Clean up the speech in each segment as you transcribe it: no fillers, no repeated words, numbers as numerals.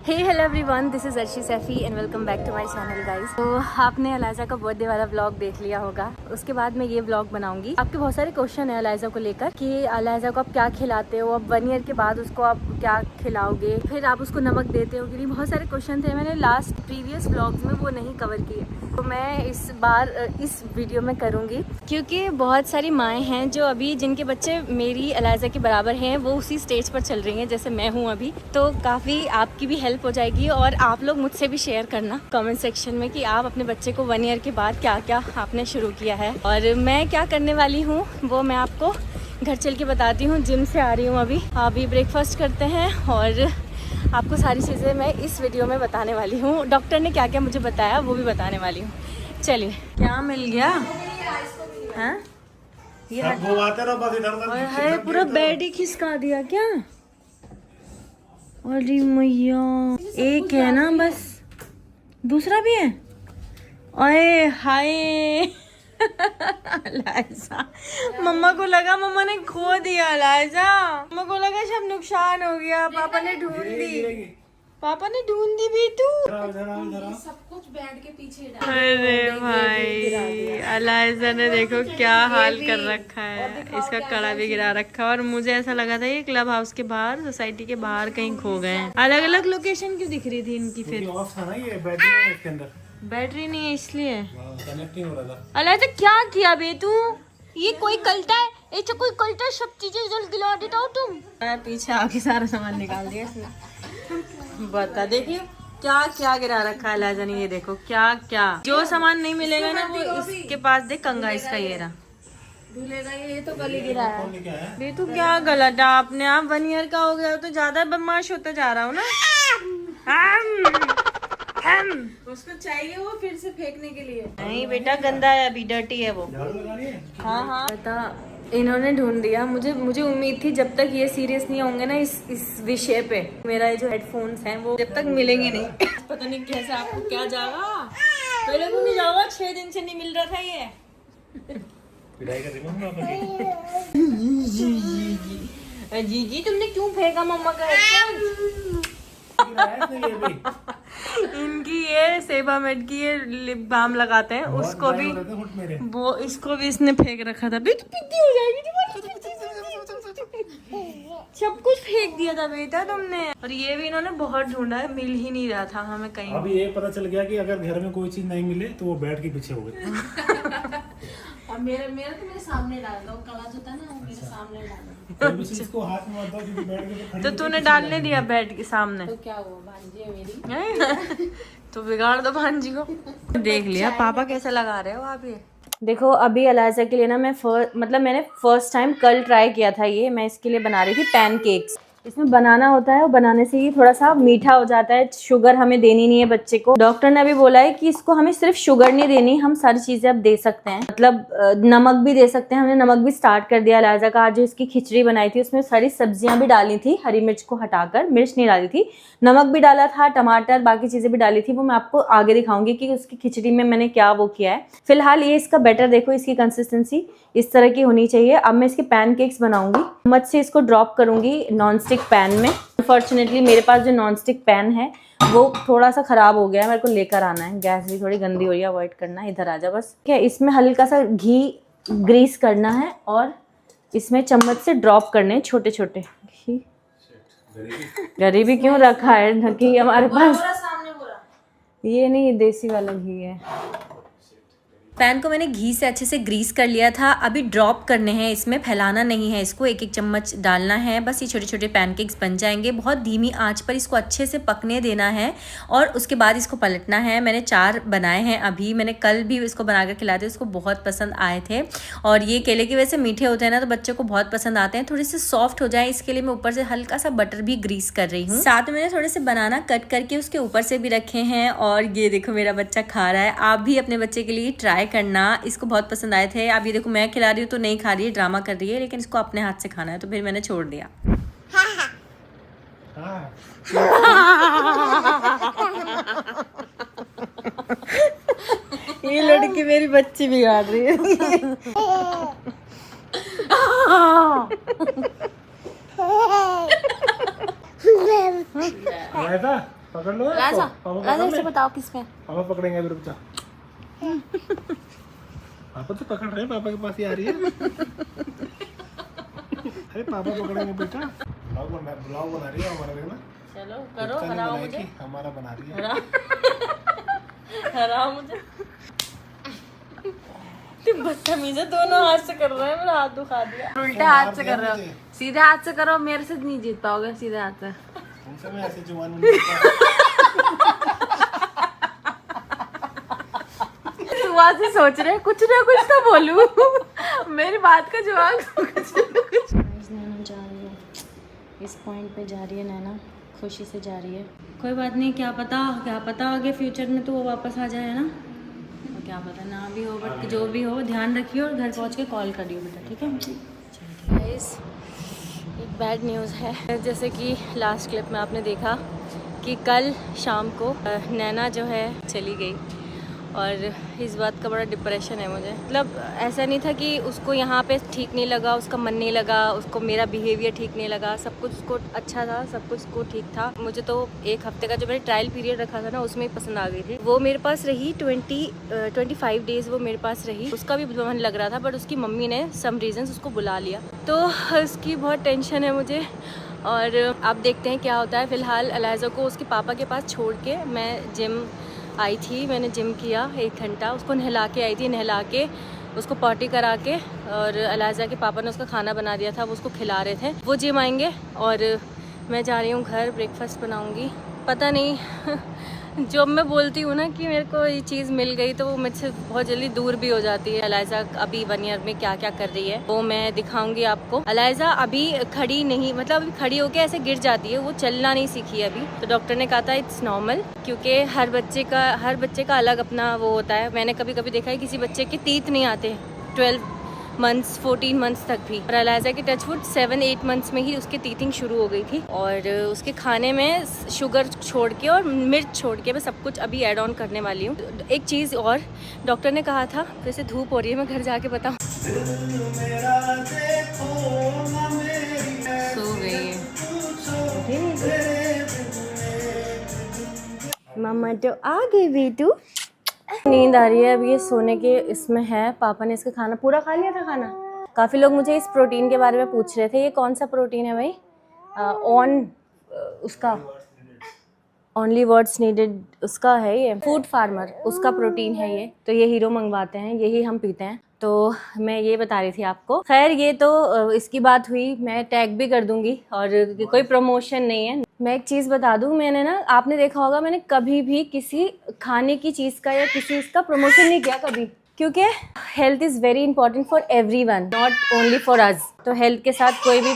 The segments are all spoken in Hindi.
Hey hello everyone, this is Arshi Saifi and welcome back to my channel guys. तो आपने अलाइज़ा का बर्थडे वाला व्लॉग देख लिया होगा। उसके बाद मैं ये व्लॉग बनाऊंगी। आपके बहुत सारे क्वेश्चन है अलाइज़ा को लेकर कि अलाइज़ा को आप क्या खिलाते हो, अब 1 ईयर के बाद उसको आप क्या खिलाओगे, फिर आप उसको नमक देते हो कि नहीं। बहुत सारे क्वेश्चन थे, मैंने लास्ट प्रीवियस व्लॉग्स में वो नहीं कवर किए, तो मैं इस बार इस वीडियो में करूँगी। क्योंकि बहुत सारी माएँ हैं जो अभी जिनके बच्चे मेरी अलाइज़ा के बराबर हैं, वो उसी स्टेज पर चल रही हैं जैसे मैं हूँ अभी। तो काफ़ी आपकी भी हेल्प हो जाएगी और आप लोग मुझसे भी शेयर करना कमेंट सेक्शन में कि आप अपने बच्चे को 1 ईयर के बाद क्या क्या आपने शुरू किया है। और मैं क्या करने वाली हूँ वो मैं आपको घर चल के बताती हूँ। जिम से आ रही हूँ अभी ब्रेकफास्ट करते हैं और आपको सारी चीज़ें मैं इस वीडियो में बताने वाली हूँ। डॉक्टर ने क्या क्या मुझे बताया वो भी बताने वाली हूँ। चलिए, क्या मिल गया? हाँ, ये है पूरा बेड ही खिसका दिया क्या? अरे मैया, एक है ना बस, दूसरा भी है? अरे हाय अलाइज़ा, मम्मा को लगा मम्मा ने खो दिया। अलाइज़ा, मम्मा को लगा सब नुकसान हो गया। पापा ने ढूंढ दी भी तू। सब कुछ बेड के पीछे डाल। अरे भाई, अलाइज़ा ने देखो क्या हाल कर रखा है। इसका कड़ा भी गिरा रखा है और मुझे ऐसा लगा था ये क्लब हाउस के बाहर, सोसाइटी के बाहर कहीं खो गए हैं। अलग अलग लोकेशन क्यों दिख रही थी इनकी? फिर ऑफ था ना, ये बैटरी है इसके अंदर, बैटरी नहीं है इसलिए। कनेक्ट नहीं हो रहा था। अलाइज़ा क्या किया बे तू? ये कोई कल्टा है? ऐसा कोई कल्टा है? सब चीजें इधर गिरा देता हो तुम। पीछे आके सारा सामान निकाल दिया इसने। बता, देखिए क्या क्या गिरा रखा है अलाइज़ा ने। ये देखो क्या क्या, जो सामान नहीं मिलेगा ना वो इसके पास दे। कंगा इसका ये रहा, धुलेगा ये तो गली गिरा है। बे तू क्या गलत है? आपने आप 1 ईयर का हो गया तो ज्यादा बदमाश होता जा रहा हूँ ना। उसको चाहिए वो फिर से फेंकने के लिए। नहीं बेटा, गंदा है, अभी डर्टी है वो। हाँ हाँ, पता इन्होंने ढूंढ दिया। मुझे उम्मीद थी जब तक ये सीरियस नहीं होंगे ना इस विषय पे, मेरा ये जो हेडफोन्स हैं वो जब तक मिलेंगे नहीं। पता नहीं कैसे आपको क्या जागा, पहले को नहीं जागा। 6 दिन से नहीं मिल रहा था ये। जी तुमने क्यों फेंका मम्मा का हेडफोन? इनकी ये सेबा मेड की ये लिप बाम लगाते हैं, उसको भी वो इसको भी इसने फेंक रखा था। बे तू पिद्दी हो जाएगी, सब कुछ फेंक दिया था बेटा तुमने। और ये भी इन्होंने बहुत ढूंढा है, मिल ही नहीं रहा था हमें कहीं। अभी ये पता चल गया कि अगर घर में कोई चीज नहीं मिले तो वो बेड के पीछे हो गए। और मेरा तो मेरे सामने डाल दो, कड़ा जो था ना वो मेरे सामने डाल दो। इसको हाथ में मत दो क्योंकि बेड के ऊपर खड़ी तो तूने डालने दिया बेड के सामने? तो क्या हुआ, भांजी है मेरी। तो बिगाड़ दो भांजी को। देख लिया पापा कैसे लगा रहे हो आप ये। देखो अभी अलाइज़ा के लिए ना मैंने फर्स्ट टाइम कल ट्राई किया था ये। मैं इसके लिए बना रही थी पैनकेक्स। इसमें बनाना होता है और बनाने से ही थोड़ा सा मीठा हो जाता है। शुगर हमें देनी नहीं है बच्चे को। डॉक्टर ने अभी बोला है कि इसको हमें सिर्फ शुगर नहीं देनी, हम सारी चीजें अब दे सकते हैं। मतलब नमक भी दे सकते हैं। हमने नमक भी स्टार्ट कर दिया। अलाइज़ा का आज जो इसकी खिचड़ी बनाई थी उसमें सारी सब्जियां भी डाली थी, हरी मिर्च को हटाकर, मिर्च नहीं डाली थी। नमक भी डाला था, टमाटर, बाकी चीजें भी डाली थी। वो मैं आपको आगे दिखाऊंगी कि उसकी खिचड़ी में मैंने क्या वो किया है। फिलहाल ये इसका बैटर देखो, इसकी कंसिस्टेंसी इस तरह की होनी चाहिए। अब मैं इसके पैनकेक्स बनाऊंगी। चम्मच से इसको ड्रॉप करूंगी नॉन स्टिक पैन में। अनफॉर्चुनेटली मेरे पास जो नॉन स्टिक पैन है वो थोड़ा सा खराब हो गया है, मेरे को लेकर आना है। गैस भी थोड़ी गंदी हो रही है, अवॉइड करना। इधर आ जा बस। ठीक है, इसमें हल्का सा घी ग्रीस करना है और इसमें चम्मच से ड्रॉप करने हैं छोटे छोटे घी। गरीबी क्यों रखा है घी हमारे पास? ये नहीं, देसी वाला घी है। पैन को मैंने घी से अच्छे से ग्रीस कर लिया था। अभी ड्रॉप करने हैं इसमें, फैलाना नहीं है इसको। 1-1 चम्मच डालना है बस। ये छोटे छोटे पैनकेक्स बन जाएंगे। बहुत धीमी आंच पर इसको अच्छे से पकने देना है और उसके बाद इसको पलटना है। मैंने 4 बनाए हैं अभी। मैंने कल भी इसको बनाकर खिलाए थे, उसको बहुत पसंद आए थे। और ये केले के वैसे मीठे होते हैं ना तो बच्चों को बहुत पसंद आते हैं। थोड़े से सॉफ्ट हो जाए इसके लिए मैं ऊपर से हल्का सा बटर भी ग्रीस कर रही हूँ। साथ में मैंने थोड़े से बनाना कट करके उसके ऊपर से भी रखे हैं। और ये देखो मेरा बच्चा खा रहा है। आप भी अपने बच्चे के लिए ट्राई करना, इसको बहुत पसंद आए थे। अब ये देखो मैं खिला रही हूँ तो नहीं खा रही है, ड्रामा कर रही है, लेकिन इसको अपने हाथ से खाना है तो फिर मैंने छोड़ दिया। ये लड़की मेरी बच्ची बिगाड़ रही है। पकड़ लो लाजा पापा लाजा पकड़ इसे ले। बताओ किस में पापा पकड़ेंगे अभी, रुक जा। पापा तो पकड़ रहे हैं, पापा के पास ही आ रही है। अरे पापा पकड़ेंगे बेटा। ब्लॉग बना रही है हमारा, देखना। चलो करो, बच्चा नहीं हराओ बनाएगी, मुझे, हमारा बना रही है। हराओ मुझे। तुम बदतमीज है, दोनों हाथ से कर रहे हैं, मेरा हाथ दुखा दिया। उल्टे हाथ से कर रहे हो, सीधे हाथ से करो, मेरे से नहीं जीत पाओगे सीधे हाथ से। तुमसे मैं ऐसे जुबान में नहीं जीता। सुबह से सोच रहे हैं कुछ ना कुछ तो बोलूं। मेरी बात का जवाब कुछ ना कुछ। नैना जा रही है, इस पॉइंट पे जा रही है नैना, खुशी से जा रही है। कोई बात नहीं, क्या पता आगे फ्यूचर में तो वो वापस आ जाए ना, और क्या पता ना भी हो, बट जो भी हो ध्यान रखियो और घर पहुंच के कॉल करियो बेटा, ठीक है। गाइस, एक बैड न्यूज़ है। जैसे कि लास्ट क्लिप में आपने देखा कि कल शाम को नैना जो है चली गई, और इस बात का बड़ा डिप्रेशन है मुझे। मतलब ऐसा नहीं था कि उसको यहाँ पे ठीक नहीं लगा, उसका मन नहीं लगा, उसको मेरा बिहेवियर ठीक नहीं लगा, सब कुछ उसको अच्छा था, सब कुछ उसको ठीक था। मुझे तो एक हफ्ते का जो मैंने ट्रायल पीरियड रखा था ना, उसमें ही पसंद आ गई थी। वो मेरे पास रही 25 डेज़ वो मेरे पास रही। उसका भी मन लग रहा था, बट उसकी मम्मी ने सम रीज़न्स उसको बुला लिया, तो उसकी बहुत टेंशन है मुझे। और आप देखते हैं क्या होता है। फ़िलहाल अलाइज़ा को उसके पापा के पास छोड़ के मैं जिम आई थी, मैंने जिम किया 1 घंटा, उसको नहला के आई थी, नहला के उसको पॉटी करा के, और अलाइज़ा के पापा ने उसका खाना बना दिया था, वो उसको खिला रहे थे। वो जिम आएंगे और मैं जा रही हूँ घर, ब्रेकफास्ट बनाऊँगी। पता नहीं जब मैं बोलती हूँ ना कि मेरे को ये चीज़ मिल गई, तो वो मुझसे बहुत जल्दी दूर भी हो जाती है। अलाइज़ा अभी 1 ईयर में क्या क्या कर रही है वो मैं दिखाऊंगी आपको। अलाइज़ा अभी खड़ी नहीं, मतलब अभी खड़ी होकर ऐसे गिर जाती है, वो चलना नहीं सीखी अभी। तो डॉक्टर ने कहा था इट्स नॉर्मल, क्योंकि हर बच्चे का अलग अपना वो होता है। मैंने कभी कभी देखा है किसी बच्चे के तीत नहीं आते 12 मंथ्स 14 मंथ्स तक भी, और अलाइज़ा की टचवुड 7-8 मंथ्स में ही उसकी टीथिंग शुरू हो गई थी। और उसके खाने में शुगर छोड़ के और मिर्च छोड़ के मैं सब कुछ अभी ऐड ऑन करने वाली हूँ। एक चीज़ और डॉक्टर ने कहा था, वैसे धूप हो रही है, मैं घर जाके बताऊँ। सो गई है मम्मा, तो आ गई बेटू। नींद आ रही है, अभी ये सोने के इसमें है। पापा ने इसका खाना पूरा खा लिया था खाना। काफ़ी लोग मुझे इस प्रोटीन के बारे में पूछ रहे थे, ये कौन सा प्रोटीन है भाई? उसका ओनली वर्ड्स नीडेड उसका है, ये फूड फार्मर उसका प्रोटीन है ये। तो ये हीरो मंगवाते हैं, यही हम पीते हैं। तो मैं ये बता रही थी आपको। खैर ये तो इसकी बात हुई, मैं टैग भी कर दूंगी, और कोई प्रमोशन नहीं है। मैं एक चीज़ बता दूं, मैंने ना, आपने देखा होगा मैंने कभी भी किसी खाने की चीज़ का या किसी इसका प्रमोशन नहीं किया कभी, क्योंकि health is very important for everyone, not only for us. तो हेल्थ के साथ कोई भी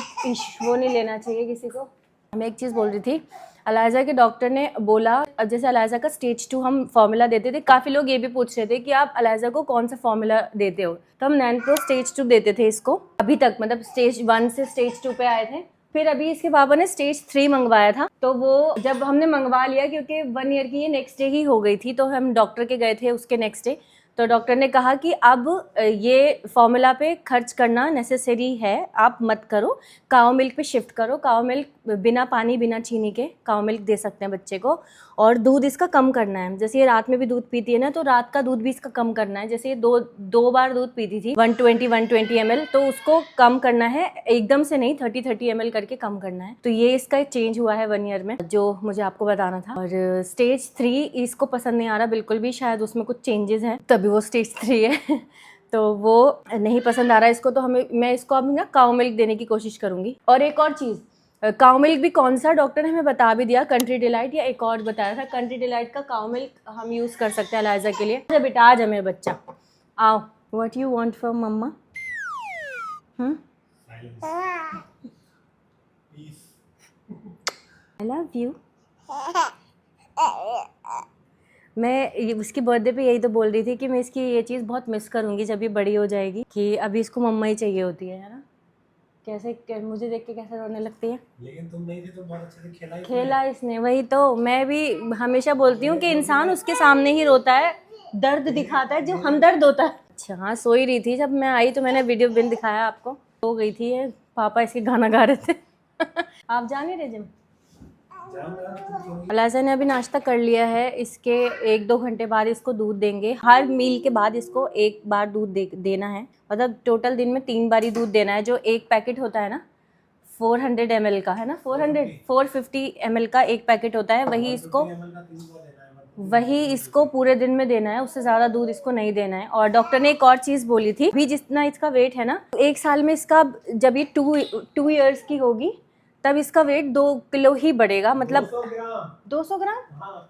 वो नहीं लेना चाहिए किसी को। मैं एक चीज़ बोल रही थी, अलाइज़ा के डॉक्टर ने बोला, जैसे अलाइज़ा का स्टेज 2 हम फॉर्मूला देते थे, काफ़ी लोग ये भी पूछ रहे थे कि आप अलाइज़ा को कौन सा फॉर्मूला देते हो, तो हम नैनप्रो स्टेज 2 देते थे इसको अभी तक, मतलब स्टेज 1 से स्टेज 2 पे आए थे। फिर अभी इसके पापा ने स्टेज 3 मंगवाया था, तो वो जब हमने मंगवा लिया, क्योंकि 1 ईयर की ये नेक्स्ट डे ही हो गई थी, तो हम डॉक्टर के गए थे उसके नेक्स्ट डे। तो डॉक्टर ने कहा कि अब ये फॉर्मूला पे खर्च करना नेसेसरी है, आप मत करो, काओ मिल्क पे शिफ्ट करो। काओ मिल्क बिना पानी बिना चीनी के काओ मिल्क दे सकते हैं बच्चे को, और दूध इसका कम करना है। जैसे ये रात में भी दूध पीती है ना, तो रात का दूध भी इसका कम करना है। जैसे ये दो बार दूध पीती थी 120 ml, तो उसको कम करना है, एकदम से नहीं, 30 ml करके कम करना है। तो ये इसका चेंज हुआ है 1 ईयर में, जो मुझे आपको बताना था। और स्टेज 3 इसको पसंद नहीं आ रहा बिल्कुल भी, शायद उसमें कुछ चेंजेस हैं, तभी वो स्टेज 3 है। तो वो नहीं पसंद आ रहा है इसको, तो मैं इसको अब ना काऊ मिल्क देने की कोशिश करूंगी। और एक और चीज़, काऊ मिल्क भी कौन सा, डॉक्टर ने हमें बता भी दिया, कंट्री डिलाइट या एक और बताया था, कंट्री डिलाइट का काऊ मिल्क हम यूज़ कर सकते हैं अलाइज़ा के लिए। अच्छा बेटा, आ जा मेरा बच्चा, आओ। What you want from mama? I love you. मैं उसकी बर्थडे पे यही तो बोल रही थी कि मैं इसकी ये चीज़ बहुत मिस करूँगी जब ये बड़ी हो जाएगी, कि अभी इसको मम्मा ही चाहिए होती है ना। मुझे देख के कैसे रोने लगती है। लेकिन तुम नहीं थी तो बहुत अच्छे से खेला इसने, वही तो मैं भी हमेशा बोलती हूँ कि इंसान उसके सामने ही रोता है, दर्द दिखाता है जो हमदर्द होता है। अच्छा हाँ, सो ही रही थी जब मैं आई, तो मैंने वीडियो बिन दिखाया आपको। सो गई थी, पापा इसके गाना गा रहे थे। आप जा नहीं रहे जिम? अलाजा ने अभी नाश्ता कर लिया है। इसके 1-2 घंटे बाद इसको दूध देंगे। हर मील के बाद इसको एक बार दूध देना है। मतलब टोटल दिन में 3 बार ही दूध देना है। जो एक पैकेट होता है ना 400 ml का है ना, 450 ml का एक पैकेट होता है, वही इसको पूरे दिन में देना है। उससे ज़्यादा दूध इसको नहीं देना है। और डॉक्टर ने एक और चीज़ बोली थी, भी जितना इसका वेट है ना, 1 साल में इसका, जब ये 2 ईयर्स की होगी तब इसका वेट 2 किलो ही बढ़ेगा। मतलब 200 ग्राम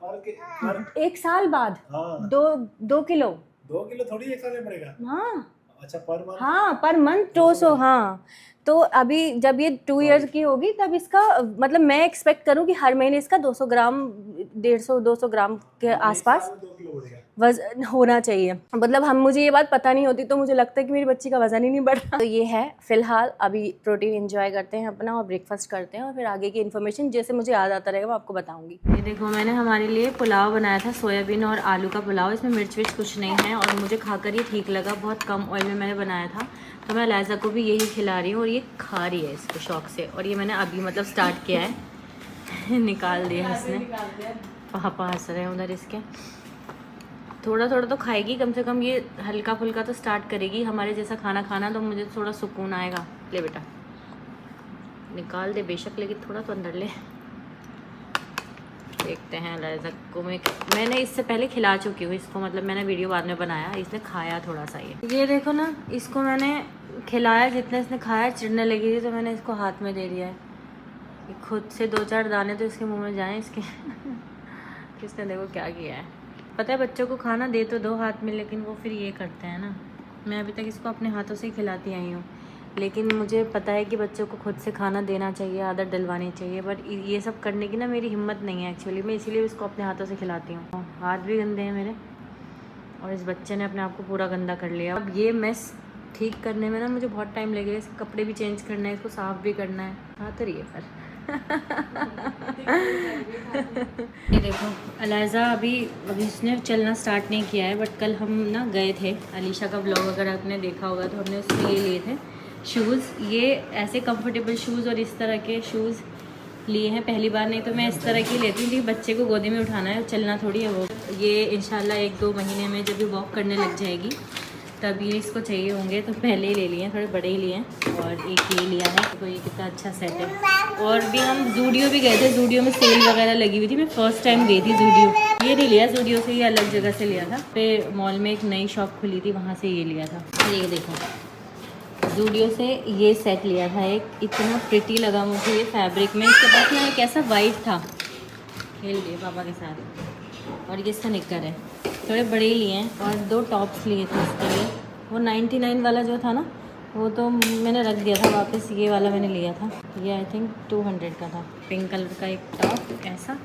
पर 1 साल बाद। हाँ। 2 किलो 2 किलो थोड़ी 1 साल में बढ़ेगा। हाँ अच्छा, पर मंथ। हाँ, पर मंथ 200। हाँ, तो अभी जब ये 2 ईयर्स की होगी तब इसका, मतलब मैं एक्सपेक्ट करूँ कि हर महीने इसका 200 ग्राम, 150-200 ग्राम के आसपास 2 किलो बढ़ेगा। वजन होना चाहिए। मतलब मुझे ये बात पता नहीं होती तो मुझे लगता है कि मेरी बच्ची का वजन ही नहीं बढ़ रहा। तो ये है फिलहाल। अभी प्रोटीन एंजॉय करते हैं अपना और ब्रेकफास्ट करते हैं, और फिर आगे की इन्फॉर्मेशन जैसे मुझे याद आता रहेगा मैं आपको बताऊंगी। ये देखो, मैंने हमारे लिए पुलाव बनाया था, सोयाबीन और आलू का पुलाव। इसमें मिर्च विर्च कुछ नहीं है और मुझे खाकर ये ठीक लगा। बहुत कम ऑयल में मैंने बनाया था, तो मैं लाइजा को भी यही खिला रही हूँ और ये खा रही है इसको शौक से। और ये मैंने अभी मतलब स्टार्ट किया है निकाल दिया इसने। पापा हंस रहे हैं उधर इसके। थोड़ा थोड़ा तो खाएगी कम से कम, ये हल्का फुल्का तो स्टार्ट करेगी हमारे जैसा खाना खाना, तो मुझे थोड़ा सुकून आएगा। ले बेटा, निकाल दे बेशक, लेकिन थोड़ा तो अंदर ले। देखते हैं लाइजा को। मैंने इससे पहले खिला चुकी हूँ इसको, मतलब मैंने वीडियो बाद में बनाया। इसने खाया थोड़ा सा। ये देखो ना, इसको मैंने खिलाया, जितना इसने खाया चिढ़ने लगी थी तो मैंने इसको हाथ में दे दिया है। ये खुद से 2-4 दाने तो इसके मुंह में जाएं इसके। किसने देखो क्या किया है। पता है बच्चों को खाना दे तो दो हाथ में, लेकिन वो फिर ये करते हैं ना। मैं अभी तक इसको अपने हाथों से ही खिलाती आई हूँ, लेकिन मुझे पता है कि बच्चों को खुद से खाना देना चाहिए, आदत डलवानी चाहिए। बट ये सब करने की ना मेरी हिम्मत नहीं है एक्चुअली। मैं इसीलिए इसको अपने हाथों से खिलाती हूँ। हाथ भी गंदे हैं मेरे, और इस बच्चे ने अपने आप को पूरा गंदा कर लिया। अब ये मेस ठीक करने में ना मुझे बहुत टाइम लगेगा। इसके कपड़े भी चेंज करना है, इसको साफ़ भी करना है। खा तो रही है पर। ये देखो, अलाजा अभी इसने चलना स्टार्ट नहीं किया है, बट कल हम ना गए थे, अलीशा का ब्लॉग अगर आपने देखा होगा तो हमने उसके लिए लिए थे शूज़। ये ऐसे कंफर्टेबल शूज़ और इस तरह के शूज़ लिए हैं पहली बार। नहीं तो मैं इस तरह की लेती हूँ क्योंकि बच्चे को गोदी में उठाना है, चलना थोड़ी है वो। ये इंशाल्लाह 1-2 महीने में जब भी वॉक करने लग जाएगी तब ये इसको चाहिए होंगे, तो पहले ही ले लिए हैं, थोड़े बड़े ही लिए हैं। और एक ये लिया है, तो ये कितना अच्छा सेट है। और भी हम जूडियो भी गए थे, जूडियो में सेल वगैरह लगी हुई थी। मैं फर्स्ट टाइम गई थी जूडियो। ये नहीं लिया जूडियो से, ये अलग जगह से लिया था। फिर मॉल में एक नई शॉप खुली थी, वहाँ से ये लिया था। ये देखो, जूडियो से ये सेट लिया था एक। इतना प्रिटी लगा मुझे ये फैब्रिक में। इसके पास ना एक ऐसा वाइट था, खेल लिए पापा के साथ। और ये इसका निक्कर है, थोड़े बड़े ही लिए हैं। और 2 टॉप्स लिए थे इसके लिए। वो 99 वाला जो था ना, वो तो मैंने रख दिया था वापस। ये वाला मैंने लिया था, ये आई थिंक 200 का था। पिंक कलर का एक टॉप ऐसा,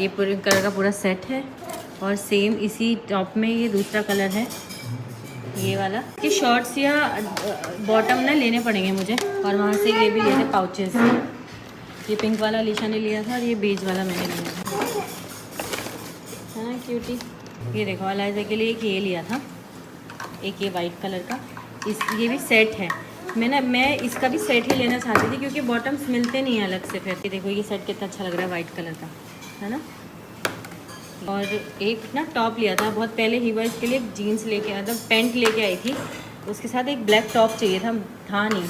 ये पूरे कलर का पूरा सेट है। और सेम इसी टॉप में ये दूसरा कलर है, ये वाला। ये शॉर्ट्स या बॉटम ना लेने पड़ेंगे मुझे। और वहाँ से ये भी लिए थे पाउचेस। ये पिंक वाला अलीशा ने लिया था और ये बेज वाला मैंने लिया था, है ना क्यूटी। ये देखो, अलाइजा के लिए एक ये लिया था, एक ये वाइट कलर का। ये भी सेट है। मैं इसका भी सेट ही लेना चाहती थी क्योंकि बॉटम्स मिलते नहीं हैं अलग से। फिर ये देखो, ये सेट कितना अच्छा लग रहा है वाइट कलर का, है ना। और एक ना टॉप लिया था बहुत पहले हिबा, इसके लिए एक जीन्स लेके आया था, पैंट लेके आई थी। उसके साथ एक ब्लैक टॉप चाहिए था नहीं,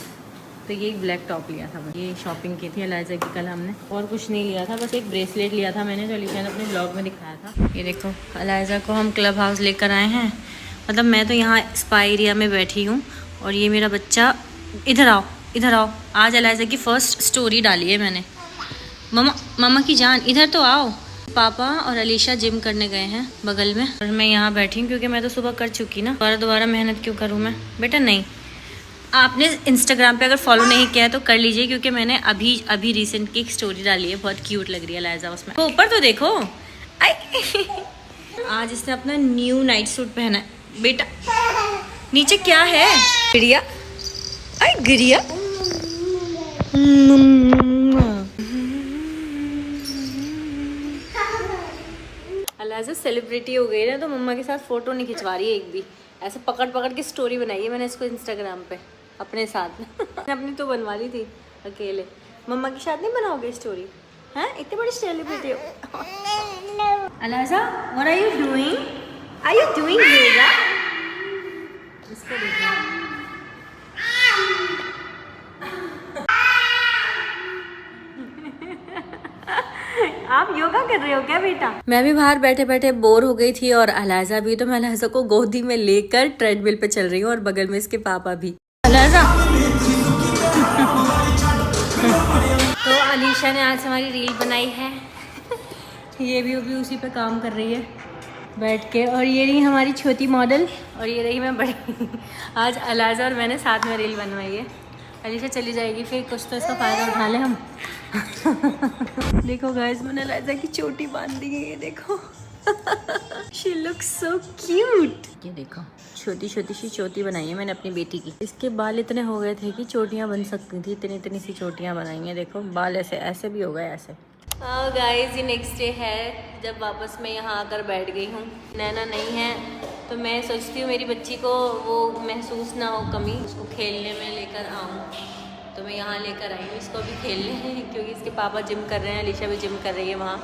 तो ये एक ब्लैक टॉप लिया था। ये शॉपिंग की थी अलाइजा की कल हमने। और कुछ नहीं लिया था, बस एक ब्रेसलेट लिया था मैंने, जो अलीशा ने अपने ब्लॉग में दिखाया था। ये देखो, अलाइजा को हम क्लब हाउस लेकर आए हैं। मतलब मैं तो यहाँ स्पा एरिया में बैठी हूँ और ये मेरा बच्चा, इधर आओ इधर आओ। आज अलाइजा की फ़र्स्ट स्टोरी डाली है मैंने। मम्मा की जान इधर तो आओ। पापा और अलीशा जिम करने गए हैं बगल में, और मैं यहाँ बैठी हूँ क्योंकि मैं तो सुबह कर चुकी ना। दोबारा मेहनत क्यों करूँ मैं। बेटा नहीं, आपने इंस्टाग्राम पे अगर फॉलो नहीं किया है तो कर लीजिए, क्योंकि मैंने अभी रिसेंट की एक स्टोरी डाली है, बहुत क्यूट लग रही है लाइजा उसमें। तो ऊपर तो देखो। आज इसने अपना न्यू नाइट सूट पहना है। बेटा नीचे क्या है? गिरिया, अरे गिरिया। अलाइजा सेलिब्रिटी हो गई ना, तो मम्मा के साथ फोटो नहीं खिंचवा रही है एक भी। ऐसे पकड़ पकड़ के स्टोरी बनाई है मैंने इसको इंस्टाग्राम पे अपने साथ। अपनी तो बनवा ली थी अकेले। मम्मा के साथ नहीं बनाओगे स्टोरी? हाँ इतने बड़े सेलिब्रिटी हो। अलाजा, what are you doing? Are you doing yoga? इसको देखो। आप योगा कर रहे हो क्या बेटा? मैं भी बाहर बैठे बैठे बोर हो गई थी और अलाजा भी, तो मैं अलाजा को गोदी में लेकर ट्रेडमिल पे चल रही हूँ और बगल में इसके पापा भी। अलाजा तो अलीशा ने आज हमारी रील बनाई है। ये भी उसी पे काम कर रही है बैठ के। और ये रही हमारी छोटी मॉडल और ये रही मैं बड़ी। आज अलाजा और मैंने साथ में रील बनवाई है। अलीशा चली जाएगी फिर कुछ तो इसका फ़ायदा उठा ले हम। देखो गाइस, मैंने अलाजा की चोटी बांध दी है, ये देखो। She looks so cute. ये देखो छोटी छोटी सी चोटी बनाई है मैंने अपनी बेटी की। इसके बाल इतने हो गए थे कि चोटियाँ बन सकती थी, इतनी इतनी सी चोटियाँ बनाई हैं। देखो बाल ऐसे ऐसे भी हो गए ऐसे। गाइस ये नेक्स्ट डे है जब वापस मैं यहाँ आकर बैठ गई हूँ। नैना नहीं है तो मैं सोचती हूँ मेरी बच्ची को वो महसूस ना हो कमी, उसको खेलने में लेकर आऊँ। तो मैं यहाँ लेकर आई हूँ इसको भी खेलने, क्योंकि इसके पापा जिम कर रहे हैं, अलीशा भी जिम कर रही है वहाँ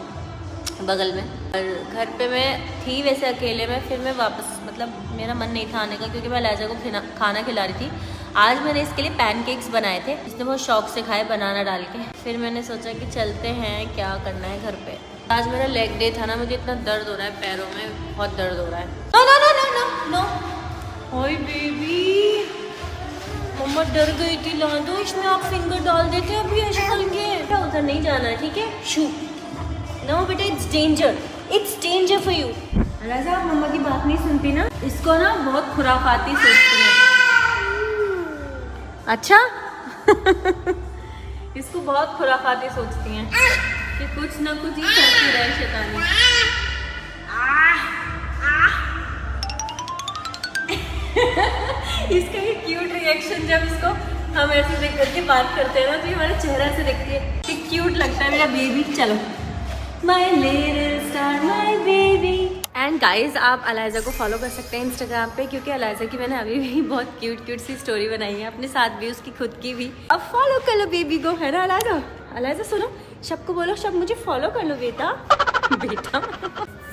बगल में। और घर पे मैं थी वैसे अकेले में, फिर मैं वापस मतलब मेरा मन नहीं था आने का क्योंकि मैं अलाजा को खाना खिला रही थी। आज मैंने इसके लिए पैनकेक्स बनाए थे, इसने बहुत शौक से खाए बनाना डाल के। फिर मैंने सोचा कि चलते हैं क्या करना है घर पे। आज मेरा लेग डे था ना, मुझे इतना दर्द हो रहा है पैरों में, बहुत दर्द हो रहा है। No no no no no no, ओए बेबी मम्मा डर गई थी, ला दो इसमें आप फिंगर डाल देते अभी ऐसे हल्के। क्या उधर नहीं जाना है ठीक है? शू नो बेटा, इट्स डेंजर फॉर यू। अलाजा आप मम्मा की बात नहीं सुनती ना, इसको ना बहुत खुराफाती सोचती है। अच्छा इसको बहुत खुराफाती सोचती हैं कि कुछ ना कुछ ही करती रहे शैतानी। इसका ये क्यूट रिएक्शन जब इसको हम ऐसे देख करके बात करते हैं ना, तो ये हमारे चेहरा से देखती है कि क्यूट लगता है मेरा बेबी। चलो my little star my baby. And guys आप अलाइजा को फॉलो कर सकते हैं इंस्टाग्राम पे, क्योंकि अलाइजा की मैंने अभी भी बहुत क्यूट सी स्टोरी बनाई है अपने साथ भी, उसकी खुद की भी। अब फॉलो कर लो बेबी को, है ना अलाइजा? अलाइजा सुनो, सबको बोलो सब मुझे फॉलो कर लो बेटा। बेटा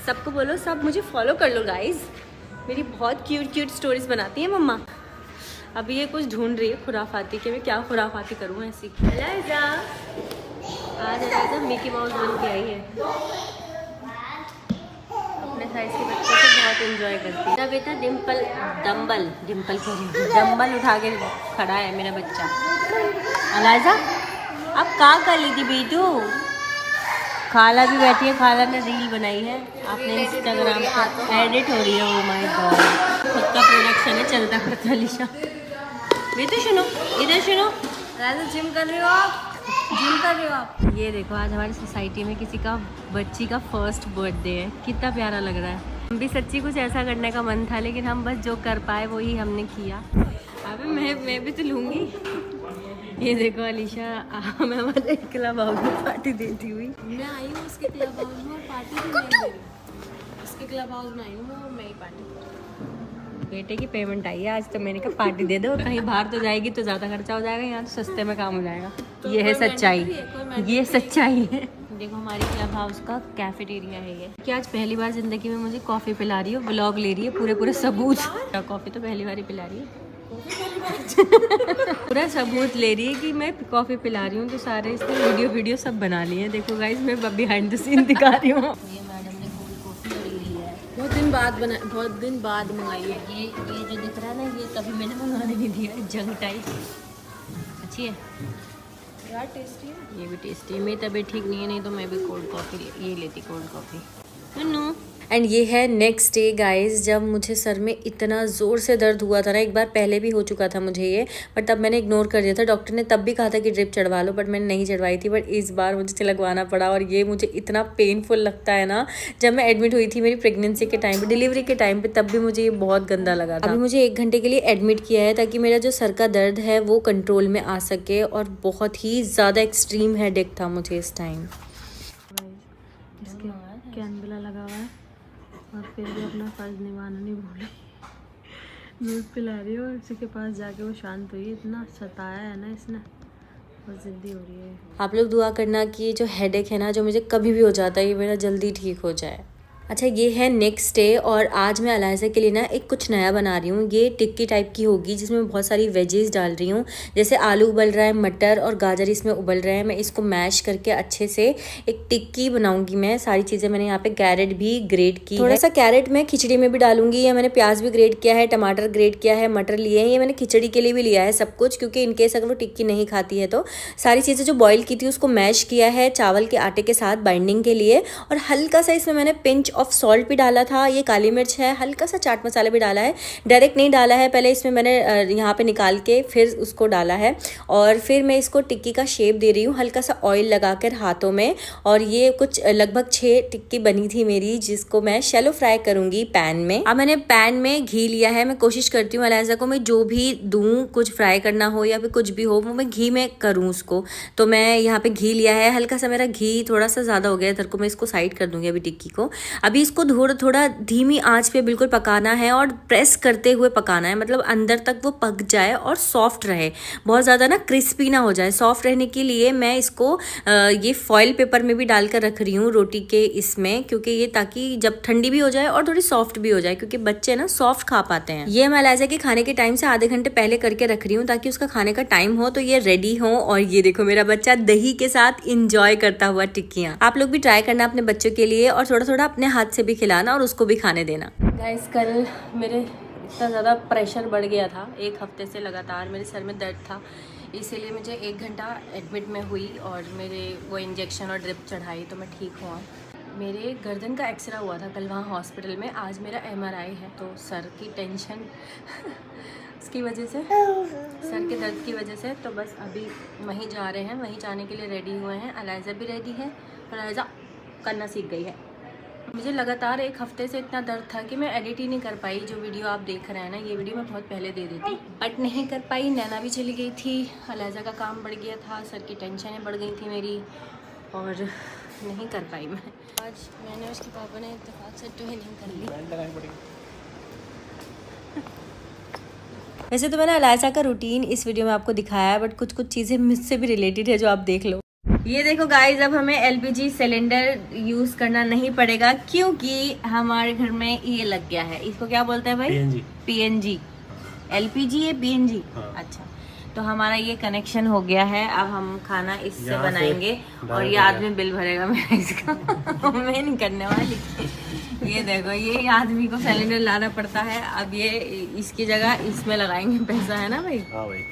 सबको बोलो सब मुझे फॉलो कर लो गाइज, मेरी बहुत क्यूट स्टोरीज बनाती है मम्मा। अभी ये कुछ ढूंढ रही है खुराफाती कि मैं क्या खुराफाती करूँ ऐसी। अलाइजा आज अलाइजा मिकी माउस बन के आई है, अपने साइज के बच्चे से बहुत एंजॉय करती है। बेटा डम्बल उठा के खड़ा है मेरा बच्चा। अलाइजा अब क्या कर ली थी बेटू? खाला भी बैठी है, खाला ने रील बनाई है आपने इंस्टाग्राम पर एडिट हो रही है। ओ माय गॉड, खुद का प्रोडक्शन है चलता करता। अलीशा बेटू सुनो, इधर सुनो। अलाइजा जिम कर रही हो आप? जिम कर रहे हो आप? ये देखो आज हमारी सोसाइटी में किसी का बच्ची का फर्स्ट बर्थडे है, कितना प्यारा लग रहा है। हम भी सच्ची कुछ ऐसा करने का मन था, लेकिन हम बस जो कर पाए वही हमने किया। अबे मैं भी तो लूँगी। ये देखो अलीशा मैं हमारे क्लब हाउस में पार्टी देती हुई। मैं आई हूँ उसके क्लब हाउस में और पार्टी भी नहीं दे रही। उसके क्लब हाउस में आई हूँ और मैं ही पार्टी। बेटे की पेमेंट आई है आज, तो मैंने कहा पार्टी दे दो। कहीं बाहर तो जाएगी तो ज़्यादा खर्चा हो जाएगा, यहाँ तो सस्ते में काम हो जाएगा। तो ये है सच्चाई, ये सच्चाई है। देखो हमारी क्लब हाउस का कैफेटेरिया है ये। कि आज पहली बार जिंदगी में मुझे कॉफ़ी पिला रही है, व्लॉग ले रही है, पूरे सबूत। कॉफ़ी तो पहली बार ही पिला रही है। पूरा सबूत ले रही है कि मैं कॉफ़ी पिला रही हूँ, तो सारे इसने वीडियो सब बना लिए हैं। देखो गाइस मैं बिहाइंड द सीन दिखा रही हूँ। ये मैडम ने कोल्ड कॉफ़ी ली है, बहुत दिन बाद मंगाई है। ये जो दिख रहा है ना, ये कभी मैंने मंगाने नहीं दिया। जंग टाइप अच्छी है यार, टेस्टी है। ये भी टेस्टी है। मेरी तबीयत ठीक नहीं है, नहीं तो मैं भी कोल्ड कॉफ़ी ये लेती, कोल्ड कॉफ़ी। नो एंड ये है नेक्स्ट डे गाइज, जब मुझे सर में इतना ज़ोर से दर्द हुआ था ना। एक बार पहले भी हो चुका था मुझे ये, बट तब मैंने इग्नोर कर दिया था। डॉक्टर ने तब भी कहा था कि ड्रिप चढ़वा लो, बट मैंने नहीं चढ़वाई थी। बट इस बार मुझे लगवाना पड़ा, और ये मुझे इतना पेनफुल लगता है ना। जब मैं एडमिट हुई थी मेरी प्रेगनेंसी के टाइम पे, डिलीवरी के टाइम पे, तब भी मुझे ये बहुत गंदा लगा था। अभी मुझे 1 घंटे के लिए एडमिट किया है ताकि मेरा जो सर का दर्द है वो कंट्रोल में आ सके, और बहुत ही ज़्यादा एक्सट्रीम हेडेक था मुझे इस टाइम। कैनबेला लगा हुआ है और फिर भी अपना फर्ज निभाना नहीं भूली। दूध पिला रही हो और उसी के पास जाके वो शांत हुई। इतना सताया है ना इसने, बहुत जल्दी हो रही है। आप लोग दुआ करना कि ये जो हेडेक है ना, जो मुझे कभी भी हो जाता है, ये मेरा जल्दी ठीक हो जाए। अच्छा, ये है नेक्स्ट डे और आज मैं अलाइज़ा के लिए ना एक कुछ नया बना रही हूँ। ये टिक्की टाइप की होगी जिसमें मैं बहुत सारी वेजेस डाल रही हूँ, जैसे आलू उबल रहा है, मटर और गाजर इसमें उबल रहे हैं। मैं इसको मैश करके अच्छे से एक टिक्की बनाऊंगी मैं। सारी चीज़ें मैंने यहाँ पे कैरेट भी ग्रेट की, थोड़ा सा कैरेट मैं खिचड़ी में भी डालूंगी। या मैंने प्याज भी ग्रेट किया है, टमाटर ग्रेट किया है, मटर लिए हैं। ये मैंने खिचड़ी के लिए भी लिया है सब कुछ, क्योंकि इनकेस अगर वो टिक्की नहीं खाती है तो सारी चीज़ें जो बॉईल की थी उसको मैश किया है चावल के आटे के साथ बाइंडिंग के लिए। और हल्का सा इसमें मैंने पिंच ऑफ सॉल्ट भी डाला था, ये काली मिर्च है, हल्का सा चाट मसाला भी डाला है। डायरेक्ट नहीं डाला है, पहले इसमें मैंने यहाँ पे निकाल के फिर उसको डाला है। और फिर मैं इसको टिक्की का शेप दे रही हूँ हल्का सा ऑयल लगाकर हाथों में। और ये कुछ लगभग 6 टिक्की बनी थी मेरी, जिसको मैं शैलो फ्राई करूंगी पैन में। अब मैंने पैन में घी लिया है। मैं कोशिश करती हूँ अलाइज़ा को मैं जो भी दूँ, कुछ फ्राई करना हो या फिर कुछ भी हो, वो मैं घी में करूँ उसको। तो मैं यहाँ पे घी लिया है, हल्का सा मेरा घी थोड़ा सा ज़्यादा हो गया इधर को, मैं इसको साइड कर दूंगी अभी टिक्की को। अभी इसको थोड़ा धीमी आंच पे बिल्कुल पकाना है और प्रेस करते हुए पकाना है, मतलब अंदर तक वो पक जाए और सॉफ्ट रहे, बहुत ज़्यादा ना क्रिस्पी ना हो जाए। सॉफ्ट रहने के लिए मैं इसको ये फॉइल पेपर में भी डालकर रख रही हूँ रोटी के इसमें, क्योंकि ये ताकि जब ठंडी भी हो जाए और थोड़ी सॉफ्ट भी हो जाए, क्योंकि बच्चे ना सॉफ्ट खा पाते हैं। ये मैं अलाइज़ा के खाने के टाइम से आधे घंटे पहले करके रख रही हूँ ताकि उसका खाने का टाइम हो तो ये रेडी हो। और ये देखो मेरा बच्चा दही के साथ इंजॉय करता हुआ टिक्कियाँ। आप लोग भी ट्राई करना अपने बच्चों के लिए और थोड़ा थोड़ा अपने हाथ से भी खिलाना और उसको भी खाने देना। गाइस, कल मेरे इतना ज़्यादा प्रेशर बढ़ गया था, एक हफ्ते से लगातार मेरे सर में दर्द था, इसीलिए मुझे 1 घंटा एडमिट में हुई और मेरे वो इंजेक्शन और ड्रिप चढ़ाई तो मैं ठीक हुआ। मेरे गर्दन का एक्सरे हुआ था कल वहाँ हॉस्पिटल में, आज मेरा MRI है। तो सर की टेंशन उसकी वजह से, सर के दर्द की वजह से, तो बस अभी वहीं जा रहे हैं, वहीं जाने के लिए रेडी हुए हैं। अलाइज़ा भी रेडी है, अलाइज़ा करना सीख गई है। मुझे लगातार 1 हफ्ते से इतना दर्द था कि मैं एडिट ही नहीं कर पाई। जो वीडियो आप देख रहे हैं ना, ये वीडियो मैं बहुत पहले दे देती, बट नहीं कर पाई। नैना भी चली गई थी, अलाइज़ा का काम बढ़ गया था, सर की टेंशनें बढ़ गई थी मेरी और नहीं कर पाई मैं। आज मैंने उसके पापा ने इत्तेफाक से ट्रेनिंग कर ली। वैसे तो मैंने अलाइज़ा का रूटीन इस वीडियो में आपको दिखाया है, बट कुछ चीज़ें मुझसे भी रिलेटेड है जो आप देख लो। ये देखो गाइज, अब हमें LPG सिलेंडर यूज़ करना नहीं पड़ेगा क्योंकि हमारे घर में ये लग गया है। इसको क्या बोलते हैं भाई? PNG। LPG है PNG? हाँ। अच्छा, तो हमारा ये कनेक्शन हो गया है। अब हम खाना इससे बनाएंगे और ये आदमी बिल भरेगा मेरा इसका मैं नहीं करने वाली। ये देखो, ये आदमी को सिलेंडर लाना पड़ता है। अब ये इसकी जगह इसमें लगाएंगे पैसा, है ना भाई? हाँ भाई।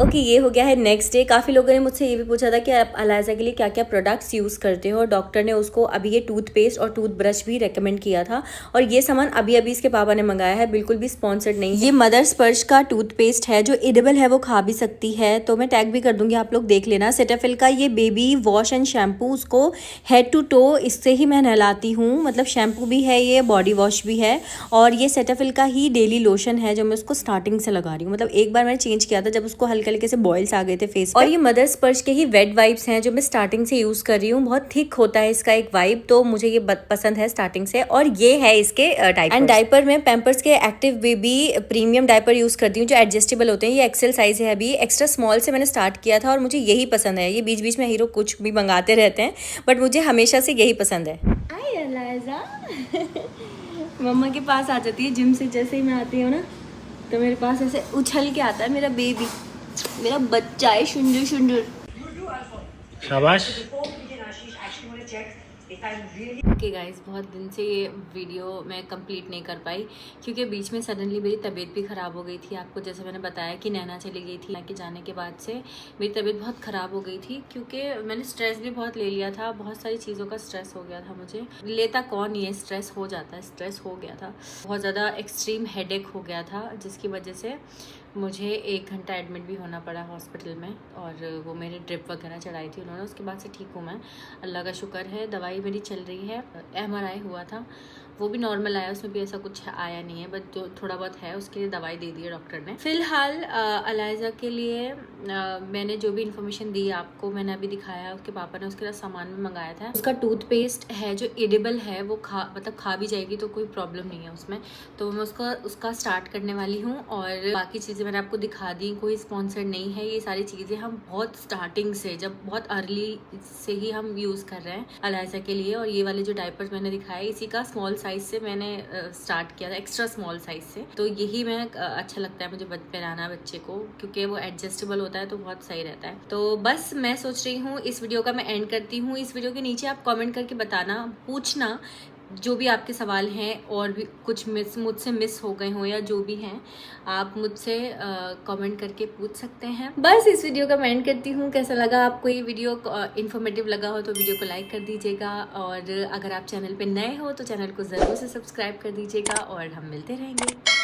ओके, ये हो गया है नेक्स्ट डे। काफ़ी लोगों ने मुझसे ये भी पूछा था कि आप अलाइज़ा के लिए क्या क्या प्रोडक्ट्स यूज़ करते हो। डॉक्टर ने उसको अभी ये टूथपेस्ट और टूथब्रश भी रेकमेंड किया था और ये सामान अभी इसके पापा ने मंगाया है, बिल्कुल भी स्पॉन्सर्ड नहीं। ये मदर स्पर्श का टूथपेस्ट है जो एडिबल है, वो खा भी सकती है, तो मैं टैग भी कर दूंगी, आप लोग देख लेना। सेटाफिल का ये बेबी वॉश एंड शैम्पू, उसको हेड टू टो इससे ही मैं नहलाती हूँ, मतलब शैम्पू भी है, ये बॉडी वॉश भी है। और ये सेटाफिल का ही डेली लोशन है जो मैं उसको स्टार्टिंग से लगा रही हूँ, मतलब एक बार मैंने चेंज किया था जब उसको हल्के हल्के से बॉयल्स आ गए थे फेस पे। और ये मदर स्पर्श के ही वेट वाइप्स हैं जो मैं स्टार्टिंग से यूज कर रही हूँ। बहुत थिक होता है इसका एक वाइप, तो मुझे ये पसंद है स्टार्टिंग से। और ये है इसके डायपर। एंड डायपर में पैम्पर्स के active baby premium diaper use करती हूँ जो एडजस्टेबल होते हैं। ये एक्सेल साइज है, अभी एक्स्ट्रा स्मॉल से मैंने स्टार्ट किया था और मुझे यही पसंद है। ये बीच बीच में हीरो कुछ भी मंगाते रहते हैं, बट मुझे हमेशा से यही पसंद है। मम्मा के पास आ जाती है जिम से, जैसे ही मैं आती हूँ ना तो मेरे पास ऐसे उछल के आता है मेरा बेबी, मेरा बच्चा है शुंडर शुंडर। शाबाश। ओके गाइज, बहुत दिन से ये वीडियो मैं कंप्लीट नहीं कर पाई क्योंकि बीच में सडनली मेरी तबीयत भी ख़राब हो गई थी। आपको जैसे मैंने बताया कि नैना चली गई थी, के जाने के बाद से मेरी तबीयत बहुत ख़राब हो गई थी क्योंकि मैंने स्ट्रेस भी बहुत ले लिया था। बहुत सारी चीज़ों का स्ट्रेस हो गया था मुझे, लेता कौन, ये स्ट्रेस हो जाता है, स्ट्रेस हो गया था। बहुत ज़्यादा एक्सट्रीम हेडेक हो गया था जिसकी वजह से मुझे 1 घंटा एडमिट भी होना पड़ा हॉस्पिटल में और वो मेरे ड्रिप वगैरह चढ़ाई थी उन्होंने। उसके बाद से ठीक हूँ मैं, अल्लाह का शुक्र है। दवाई मेरी चल रही है, MRI हुआ था वो भी नॉर्मल आया, उसमें भी ऐसा कुछ आया नहीं है, बट जो थोड़ा बहुत है उसके लिए दवाई दे दी है डॉक्टर ने। फिलहाल अलाइजा के लिए मैंने जो भी इन्फॉर्मेशन दी आपको मैंने अभी दिखाया, उसके पापा ने उसके लिए सामान भी मंगाया था। उसका टूथपेस्ट है जो एडिबल है, वो खा भी जाएगी तो कोई प्रॉब्लम नहीं है उसमें, तो मैं उसका स्टार्ट करने वाली हूँ। और बाकी चीज़ें मैंने आपको दिखा दी, कोई स्पॉन्सर नहीं है, ये सारी चीज़ें हम बहुत स्टार्टिंग से, जब बहुत अर्ली से ही हम यूज़ कर रहे हैं अलाइजा के लिए। और ये वाले जो डायपर्स मैंने दिखाए इसी का स्मॉल साइज से मैंने स्टार्ट किया था, एक्स्ट्रा स्मॉल साइज से, तो यही मैं अच्छा लगता है मुझे पहनाना बच्चे को, क्योंकि वो एडजस्टेबल होता है तो बहुत सही रहता है। तो बस मैं सोच रही हूँ इस वीडियो का मैं एंड करती हूँ। इस वीडियो के नीचे आप कमेंट करके बताना, पूछना जो भी आपके सवाल हैं, और भी कुछ मुझसे मिस हो गए हो या जो भी हैं आप मुझसे कमेंट करके पूछ सकते हैं। बस इस वीडियो का मैं एंड करती हूँ। कैसा लगा आपको ये वीडियो, इन्फॉर्मेटिव लगा हो तो वीडियो को लाइक कर दीजिएगा, और अगर आप चैनल पे नए हो तो चैनल को ज़रूर से सब्सक्राइब कर दीजिएगा, और हम मिलते रहेंगे।